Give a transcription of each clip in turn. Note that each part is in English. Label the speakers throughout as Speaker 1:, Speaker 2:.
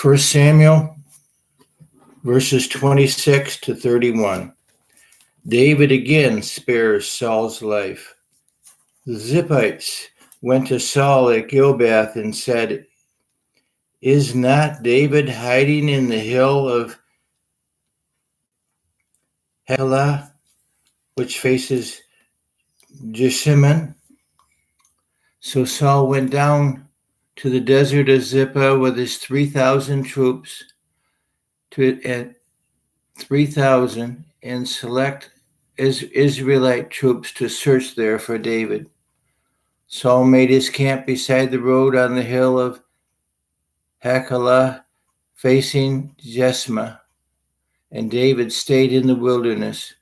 Speaker 1: 1 Samuel, verses 26 to 31. David again spares Saul's life. The Ziphites went to Saul at Gilboa and said, "Is not David hiding in the hill of Hachilah, which faces Jeshimon?" So Saul went down to the desert of Zipporah with his 3,000 troops and select Israelite troops to search there for David. Saul made his camp beside the road on the hill of Hachilah, facing Jeshimon, and David stayed in the wilderness.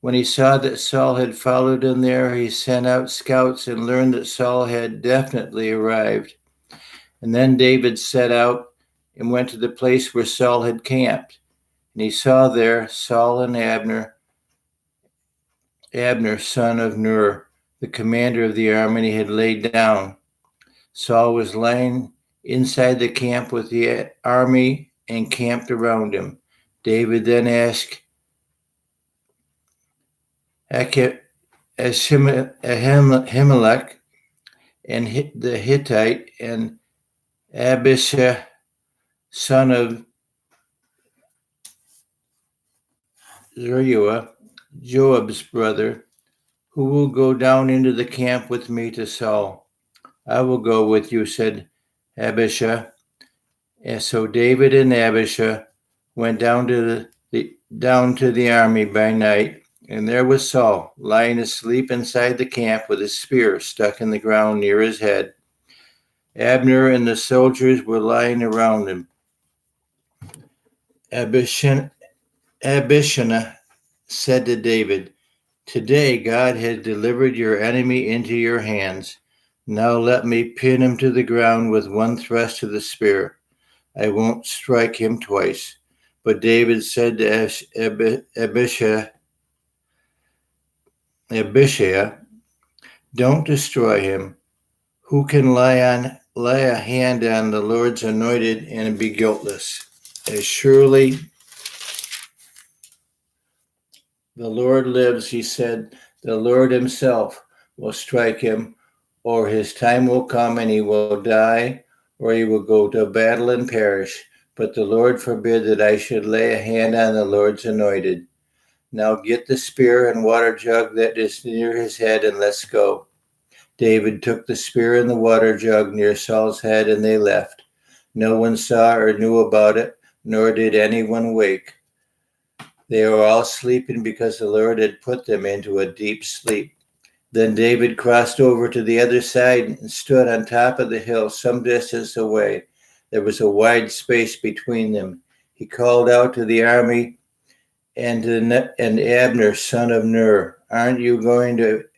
Speaker 1: When he saw that Saul had followed him there, he sent out scouts and learned that Saul had definitely arrived. And then David set out and went to the place where Saul had camped. And he saw there Saul and Abner, son of Ner, the commander of the army, and he had laid down. Saul was lying inside the camp with the army encamped around him. David then asked Ahimelech and the Hittite and Abishai, son of Zeruiah, Joab's brother, "Who will go down into the camp with me to Saul?" "I will go with you," said Abishai. And so David and Abishai went down to the army by night, and there was Saul lying asleep inside the camp with his spear stuck in the ground near his head. Abner and the soldiers were lying around him. Abishai said to David, "Today God has delivered your enemy into your hands. Now let me pin him to the ground with one thrust of the spear. I won't strike him twice." But David said to Abishai, "Don't destroy him. Who can lay a hand on the Lord's anointed and be guiltless? As surely the Lord lives," he said, "the Lord himself will strike him, or his time will come and he will die, or he will go to battle and perish. But the Lord forbid that I should lay a hand on the Lord's anointed. Now get the spear and water jug that is near his head, and let's go." David took the spear and the water jug near Saul's head, and they left. No one saw or knew about it, nor did anyone wake. They were all sleeping because the Lord had put them into a deep sleep. Then David crossed over to the other side and stood on top of the hill some distance away. There was a wide space between them. He called out to the army and Abner, son of Ner, "Aren't you going to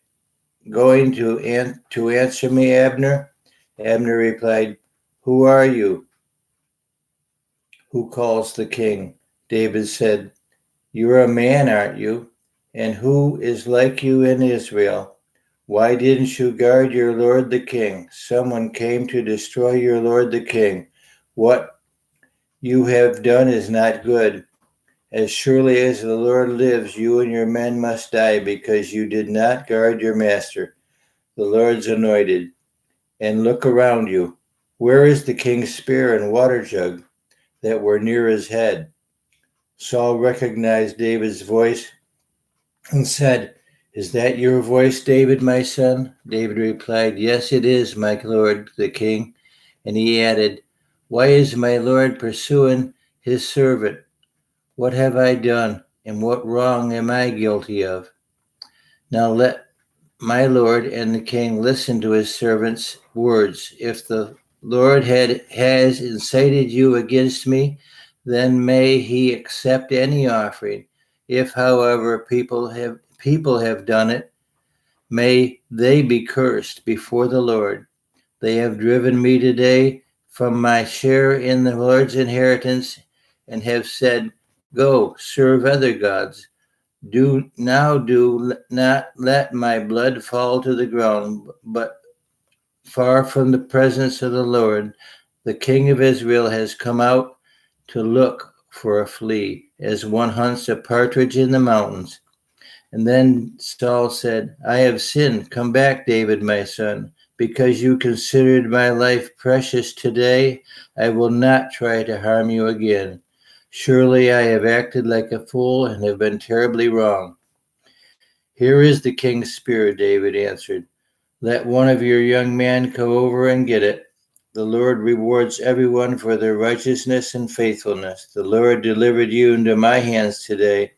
Speaker 1: answer me, Abner?" Abner replied, "Who are you? Who calls the king?" David said, "You're a man, aren't you? And who is like you in Israel? Why didn't you guard your lord the king? Someone came to destroy your lord the king. What you have done is not good. As surely as the Lord lives, you and your men must die because you did not guard your master, the Lord's anointed. And look around you. Where is the king's spear and water jug that were near his head?" Saul recognized David's voice and said, "Is that your voice, David, my son?" David replied, "Yes, it is, my lord, the king." And he added, "Why is my lord pursuing his servant? What have I done, and what wrong am I guilty of? Now let my lord and the king listen to his servant's words. If the Lord has incited you against me, then may he accept any offering. If, however, people have done it, may they be cursed before the Lord. They have driven me today from my share in the Lord's inheritance and have said, 'Go, serve other gods.' Do not let my blood fall to the ground, but far from the presence of the Lord, the King of Israel has come out to look for a flea, as one hunts a partridge in the mountains. And then Saul said, I have sinned. Come back, David, my son. Because you considered my life precious today, I will not try to harm you again. Surely I have acted like a fool and have been terribly wrong. Here is the king's spear, David answered. Let one of your young men go over and get it. The Lord rewards everyone for their righteousness and faithfulness. The Lord delivered you into my hands today,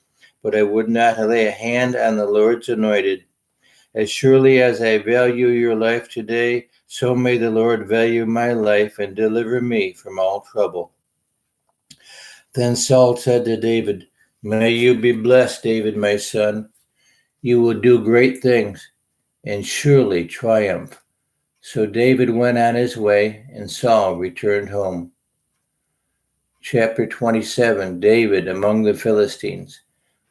Speaker 1: but I would not lay a hand on the Lord's anointed. As surely as I value your life today, so may the Lord value my life and deliver me from all trouble. Then Saul said to David, May you be blessed, David, my son. You will do great things and surely triumph. So David went on his way, and Saul returned home. Chapter 27, David among the Philistines.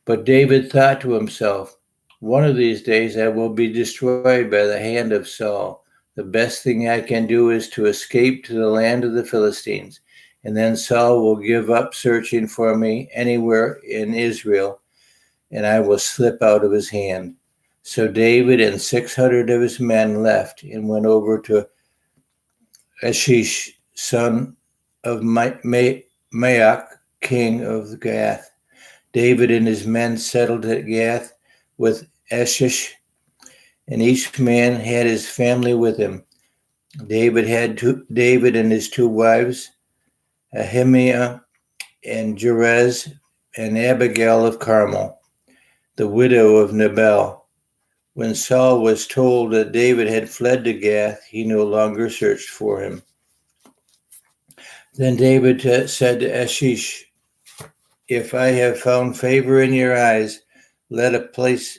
Speaker 1: But David thought to himself, one of these days I will be destroyed by the hand of Saul. The best thing I can do is to escape to the land of the Philistines, and then Saul will give up searching for me anywhere in Israel, and I will slip out of his hand. So David and 600 of his men left and went over to Achish, son of Maach, king of Gath. David and his men settled at Gath with Achish, and each man had his family with him. David and his two wives, Ahimaah and Jerez, and Abigail of Carmel, the widow of Nabal. When Saul was told that David had fled to Gath, he no longer searched for him. Then David said to Achish, If I have found favor in your eyes, let a place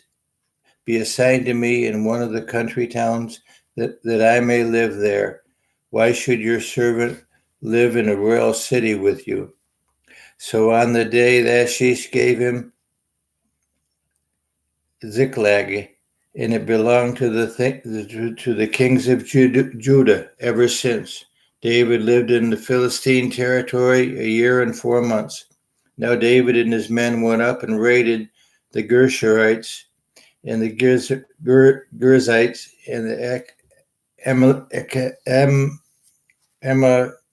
Speaker 1: be assigned to me in one of the country towns that I may live there. Why should your servant live in a royal city with you? So on the day that Achish gave him Ziklag, and it belonged to the kings of Judah ever since. David lived in the Philistine territory 1 year and 4 months. Now David and his men went up and raided the Gershurites and the Girzites and the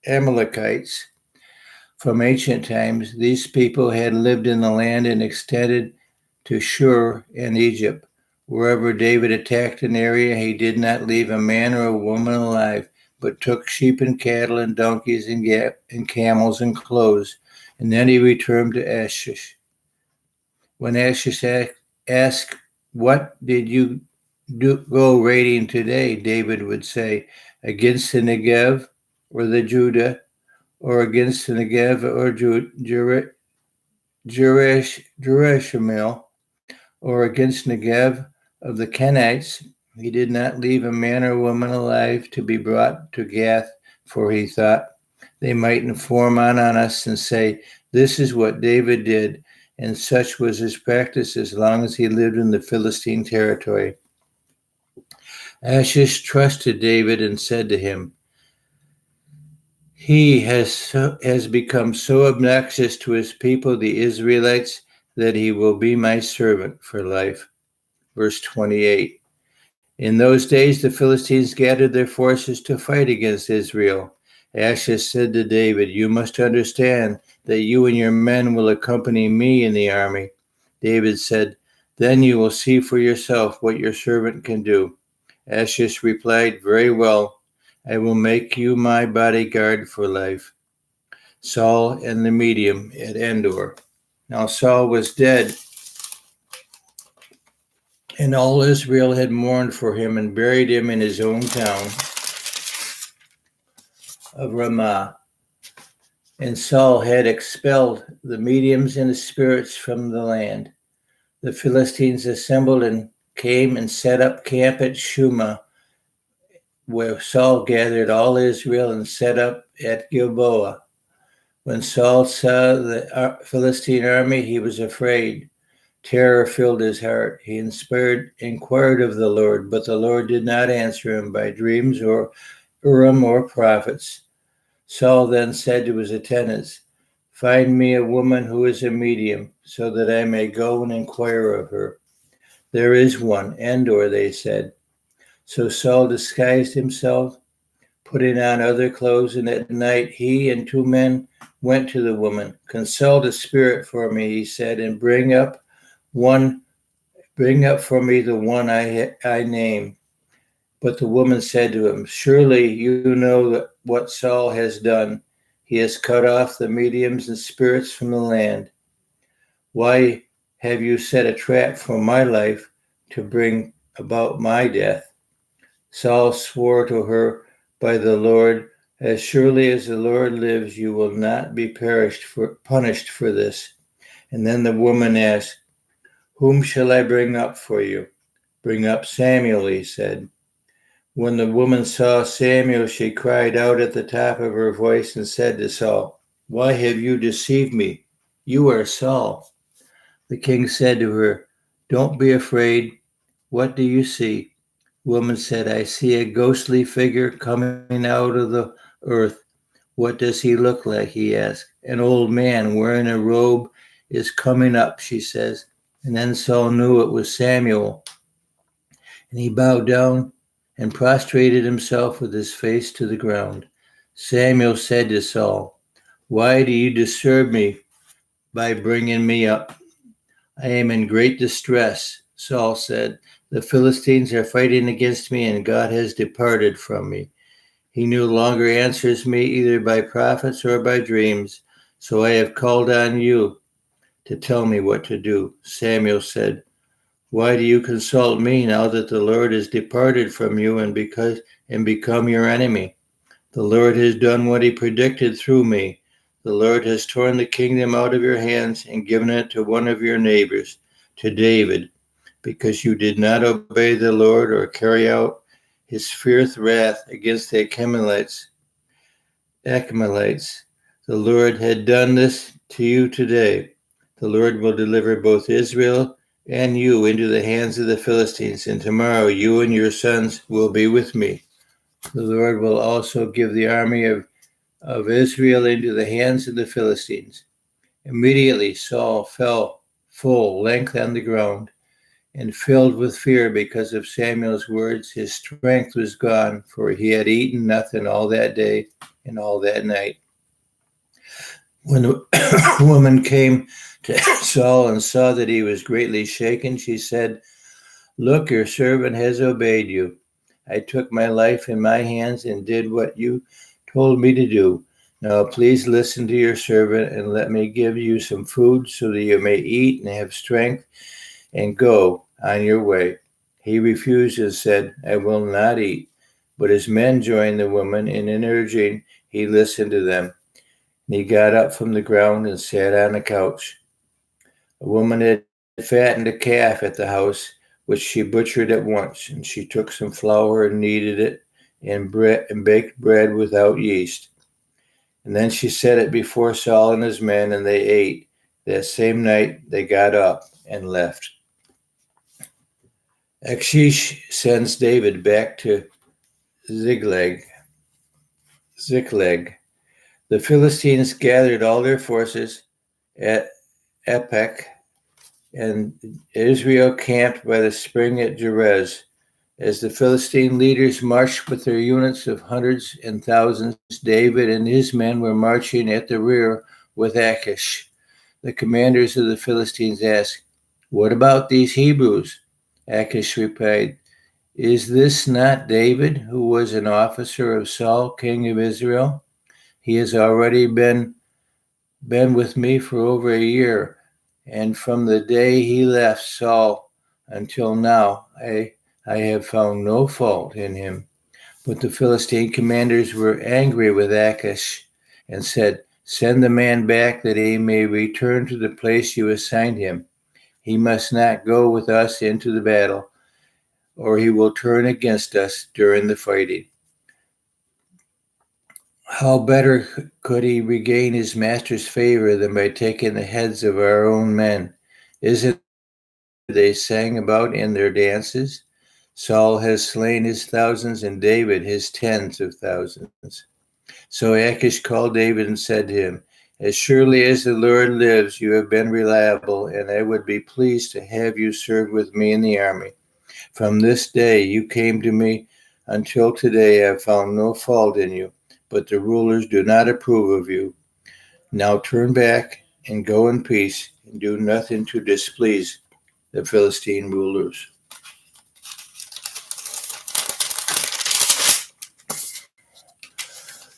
Speaker 1: Amalekites. From ancient times, these people had lived in the land and extended to Shur and Egypt. Wherever David attacked an area, he did not leave a man or a woman alive, but took sheep and cattle and donkeys and camels and clothes. And then he returned to Achish. When Achish asked, What did you go raiding today? David would say, Against the Negev or the Judah, or against the Negev or Jereshimel, or against Negev of the Kenites. He did not leave a man or woman alive to be brought to Gath, for he thought they might inform on us and say, This is what David did, and such was his practice as long as he lived in the Philistine territory. Achish trusted David and said to him, He has become so obnoxious to his people, the Israelites, that he will be my servant for life. Verse 28. In those days, the Philistines gathered their forces to fight against Israel. Achish said to David, You must understand that you and your men will accompany me in the army. David said, Then you will see for yourself what your servant can do. Achish replied, Very well, I will make you my bodyguard for life. Saul and the medium at Endor. Now Saul was dead, and all Israel had mourned for him and buried him in his own town of Ramah. And Saul had expelled the mediums and the spirits from the land. The Philistines assembled and came and set up camp at Shumah, where Saul gathered all Israel and set up at Gilboa. When Saul saw the Philistine army, he was afraid. Terror filled his heart. He inquired of the Lord, but the Lord did not answer him by dreams or Urim or prophets. Saul then said to his attendants, Find me a woman who is a medium, so that I may go and inquire of her. There is one, Endor, they said. So Saul disguised himself, putting on other clothes, and at night he and 2 men went to the woman. Consult a spirit for me, he said, and bring up for me the one I name. But the woman said to him, surely you know what Saul has done. He has cut off the mediums and spirits from the land. Why have you set a trap for my life to bring about my death? Saul swore to her by the Lord, as surely as the Lord lives, you will not be punished for this. And then the woman asked, whom shall I bring up for you? Bring up Samuel, he said. When the woman saw Samuel, she cried out at the top of her voice and said to Saul, why have you deceived me? You are Saul. The king said to her, don't be afraid. What do you see? The woman said, I see a ghostly figure coming out of the earth. What does he look like? He asked. An old man wearing a robe is coming up, she says. And then Saul knew it was Samuel. And he bowed down and prostrated himself with his face to the ground. Samuel said to Saul, why do you disturb me by bringing me up? I am in great distress, Saul said. The Philistines are fighting against me, and God has departed from me. He no longer answers me either by prophets or by dreams, so I have called on you to tell me what to do. Samuel said, why do you consult me now that the Lord has departed from you and become your enemy? The Lord has done what he predicted through me. The Lord has torn the kingdom out of your hands and given it to one of your neighbors, to David, because you did not obey the Lord or carry out his fierce wrath against the Achamoletes. The Lord had done this to you today. The Lord will deliver both Israel and you into the hands of the Philistines, and tomorrow you and your sons will be with me. The Lord will also give the army of Israel into the hands of the Philistines. Immediately Saul fell full length on the ground, and filled with fear because of Samuel's words, his strength was gone, for he had eaten nothing all that day and all that night. When the woman came to Saul and saw that he was greatly shaken, she said, look, your servant has obeyed you. I took my life in my hands and did what you told me to do. Now please listen to your servant and let me give you some food so that you may eat and have strength and go on your way. He refused and said, I will not eat. But his men joined the woman, and in urging, he listened to them. And he got up from the ground and sat on a couch. A woman had fattened a calf at the house, which she butchered at once, and she took some flour and kneaded it and baked bread without yeast. And then she set it before Saul and his men, and they ate. That same night they got up and left. Achish sends David back to Ziklag. The Philistines gathered all their forces at Aphek, and Israel camped by the spring at Jerez. As the Philistine leaders marched with their units of hundreds and thousands, David and his men were marching at the rear with Achish. The commanders of the Philistines asked, what about these Hebrews? Achish replied, is this not David, who was an officer of Saul, king of Israel? He has already been with me for over a year, and from the day he left Saul until now, I have found no fault in him. But the Philistine commanders were angry with Achish and said, send the man back that he may return to the place you assigned him. He must not go with us into the battle, or he will turn against us during the fighting. How better could he regain his master's favor than by taking the heads of our own men? Isn't they sang about in their dances? Saul has slain his thousands and David his tens of thousands. So Achish called David and said to him, As surely as the Lord lives, you have been reliable, and I would be pleased to have you serve with me in the army. From this day you came to me until today I have found no fault in you, but the rulers do not approve of you. Now turn back and go in peace, and do nothing to displease the Philistine rulers.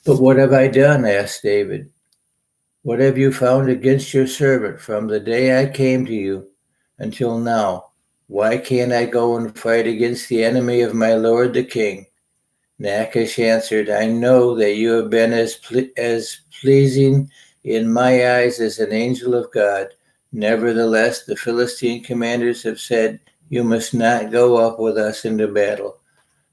Speaker 1: But what have I done? Asked David. What have you found against your servant from the day I came to you until now? Why can't I go and fight against the enemy of my lord the king? Nakish answered, I know that you have been as pleasing in my eyes as an angel of God. Nevertheless, the Philistine commanders have said, you must not go up with us into battle.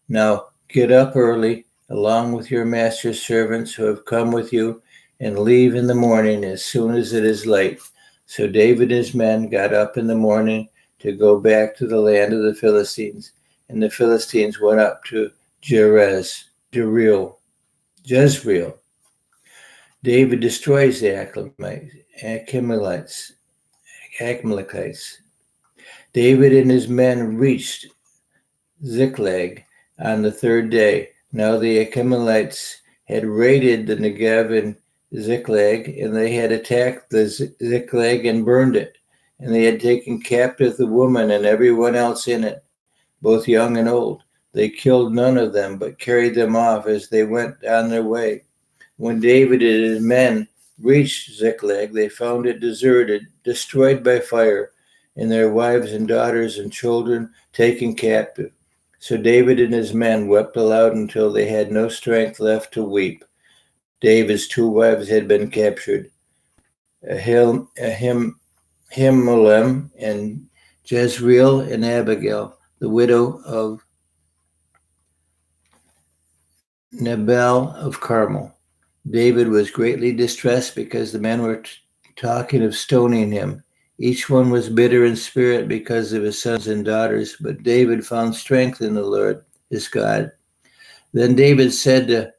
Speaker 1: Now get up early, along with your master's servants who have come with you, and leave in the morning as soon as it is light. So David and his men got up in the morning to go back to the land of the Philistines, and the Philistines went up to Jezreel. David destroys the Amalekites. David and his men reached Ziklag on the third day. Now the Amalekites had raided the Negev and Ziklag, and they had attacked the Ziklag and burned it. And they had taken captive the woman and everyone else in it, both young and old. They killed none of them, but carried them off as they went on their way. When David and his men reached Ziklag, they found it deserted, destroyed by fire, and their wives and daughters and children taken captive. So David and his men wept aloud until they had no strength left to weep. David's two wives had been captured, Ahinoam and Jezreel, and Abigail, the widow of Nabal of Carmel. David was greatly distressed because the men were talking of stoning him. Each one was bitter in spirit because of his sons and daughters, but David found strength in the Lord, his God. Then David said to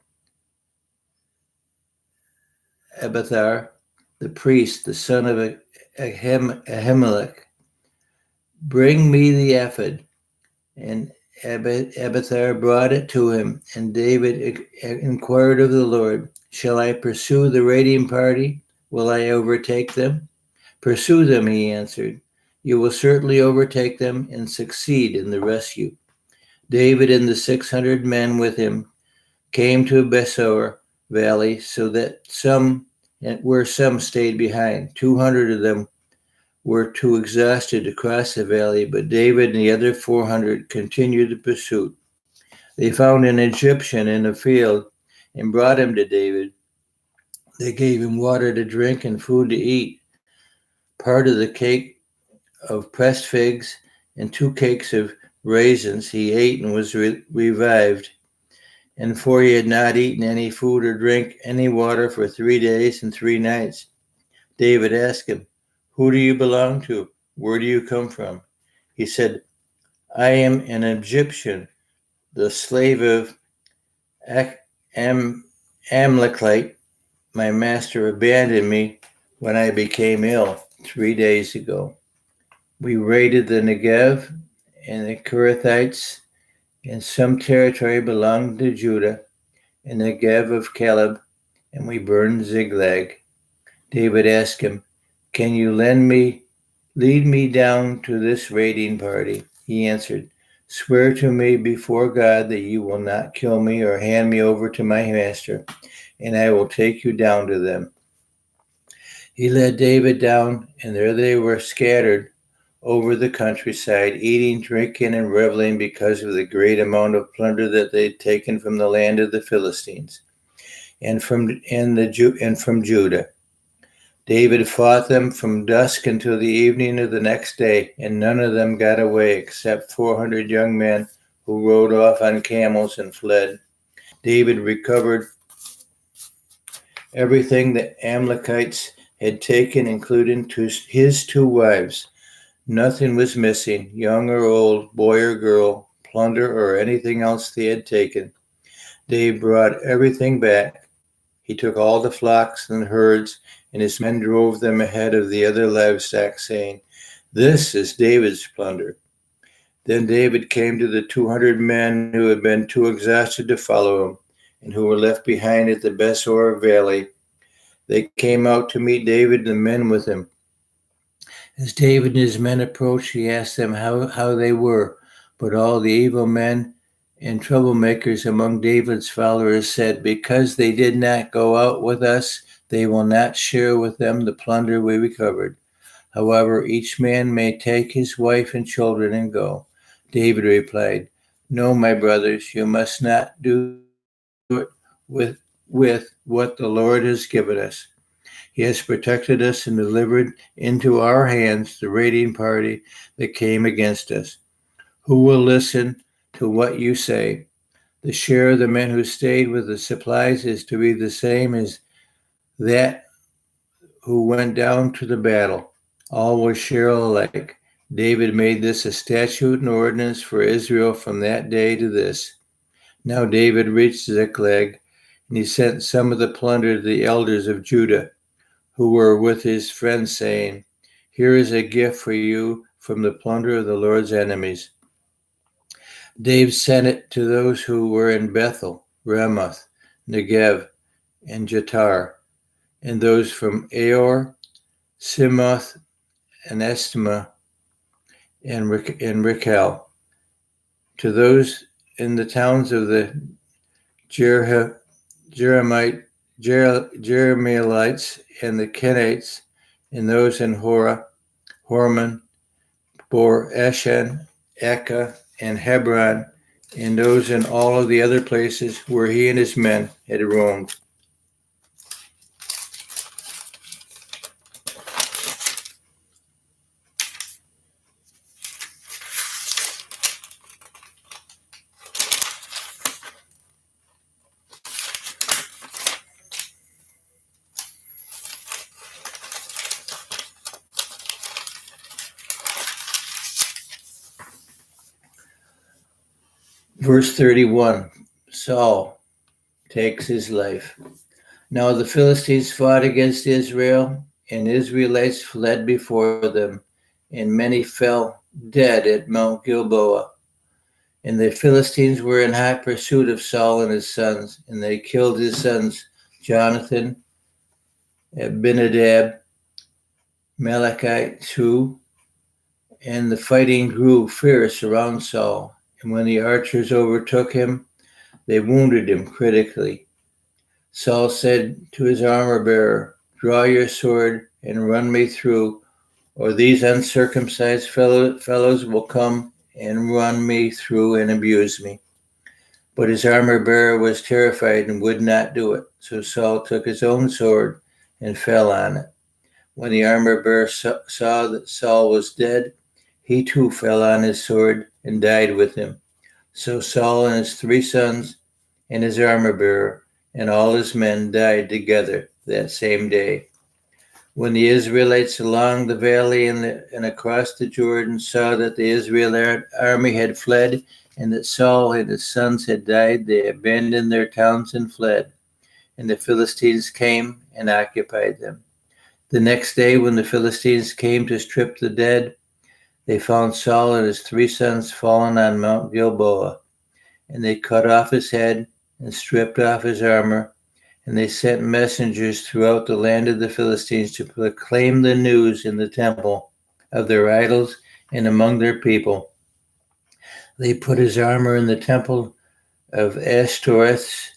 Speaker 1: Abiathar, the priest, the son of Ahimelech, bring me the ephod. And Abiathar brought it to him, and David inquired of the Lord, shall I pursue the raiding party? Will I overtake them? Pursue them, he answered. You will certainly overtake them and succeed in the rescue. David and the 600 men with him came to Besor Valley, so that some stayed behind. 200 of them were too exhausted to cross the valley, but David and the other 400 continued the pursuit. They found an Egyptian in a field and brought him to David. They gave him water to drink and food to eat, part of the cake of pressed figs and 2 cakes of raisins he ate and was revived. And for he had not eaten any food or drink any water for 3 days and 3 nights. David asked him, who do you belong to? Where do you come from? He said, I am an Egyptian, the slave of Amalekite. My master abandoned me when I became ill 3 days ago. We raided the Negev and the Kerethites, and some territory belonged to Judah, and the Negev of Caleb, and we burned Ziklag. David asked him, can you lead me down to this raiding party? He answered, swear to me before God that you will not kill me or hand me over to my master, and I will take you down to them. He led David down, and there they were scattered over the countryside, eating, drinking, and reveling because of the great amount of plunder that they had taken from the land of the Philistines and from Judah. David fought them from dusk until the evening of the next day, and none of them got away except 400 young men who rode off on camels and fled. David recovered everything the Amalekites had taken, including his 2 wives. Nothing was missing, young or old, boy or girl, plunder or anything else they had taken. David brought everything back. He took all the flocks and herds and his men drove them ahead of the other livestock, saying, "This is David's plunder." Then David came to the 200 men who had been too exhausted to follow him, and who were left behind at the Besor valley. They came out to meet David and the men with him. As David and his men approached, he asked them how they were. But all the evil men and troublemakers among David's followers said, "Because they did not go out with us, they will not share with them the plunder we recovered. However, each man may take his wife and children and go." David replied, "No, my brothers, you must not do it with what the Lord has given us. He has protected us and delivered into our hands the raiding party that came against us. Who will listen to what you say? The share of the men who stayed with the supplies is to be the same as that who went down to the battle. All will share alike." David made this a statute and ordinance for Israel from that day to this. Now David reached Ziklag, and he sent some of the plunder to the elders of Judah, who were with his friends, saying, "Here is a gift for you from the plunder of the Lord's enemies." David sent it to those who were in Bethel, Ramoth, Negev, and Jatar, and those from Aor, Simoth, and Estima, and Rechel, to those in the towns of the Jerahmeelites and the Kenites, and those in Hormon, Bor Eshan, Eka, and Hebron, and those in all of the other places where he and his men had roamed. Verse 31, Saul takes his life. Now the Philistines fought against Israel, and Israelites fled before them, and many fell dead at Mount Gilboa. And the Philistines were in hot pursuit of Saul and his sons, and they killed his sons Jonathan, Abinadab, Malachite, too, and the fighting grew fierce around Saul. And when the archers overtook him, they wounded him critically. Saul said to his armor-bearer, "Draw your sword and run me through, or these uncircumcised fellows will come and run me through and abuse me." But his armor-bearer was terrified and would not do it. So Saul took his own sword and fell on it. When the armor-bearer saw that Saul was dead, he too fell on his sword and died with him. So Saul and his 3 sons and his armor-bearer and all his men died together that same day. When the Israelites along the valley and across the Jordan saw that the Israel army had fled and that Saul and his sons had died, they abandoned their towns and fled, and the Philistines came and occupied them. The next day, when the Philistines came to strip the dead, they found Saul and his 3 sons fallen on Mount Gilboa, and they cut off his head and stripped off his armor, and they sent messengers throughout the land of the Philistines to proclaim the news in the temple of their idols and among their people. They put his armor in the temple of Ashtoreth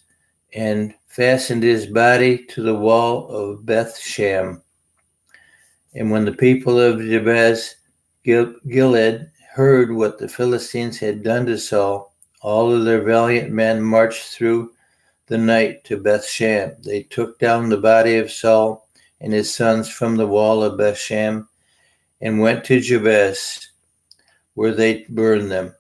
Speaker 1: and fastened his body to the wall of Beth-Shan. And when the people of Jabez Gilead heard what the Philistines had done to Saul, all of their valiant men marched through the night to Beth-Shan. They took down the body of Saul and his sons from the wall of Beth-Shan and went to Jabez, where they burned them.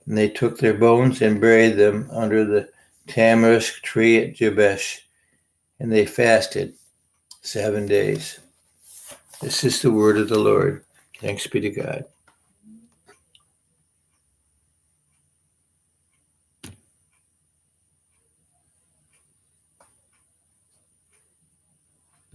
Speaker 1: And they took their bones and buried them under the tamarisk tree at Jabesh, and they fasted 7 days. This is the word of the Lord. Thanks be to God.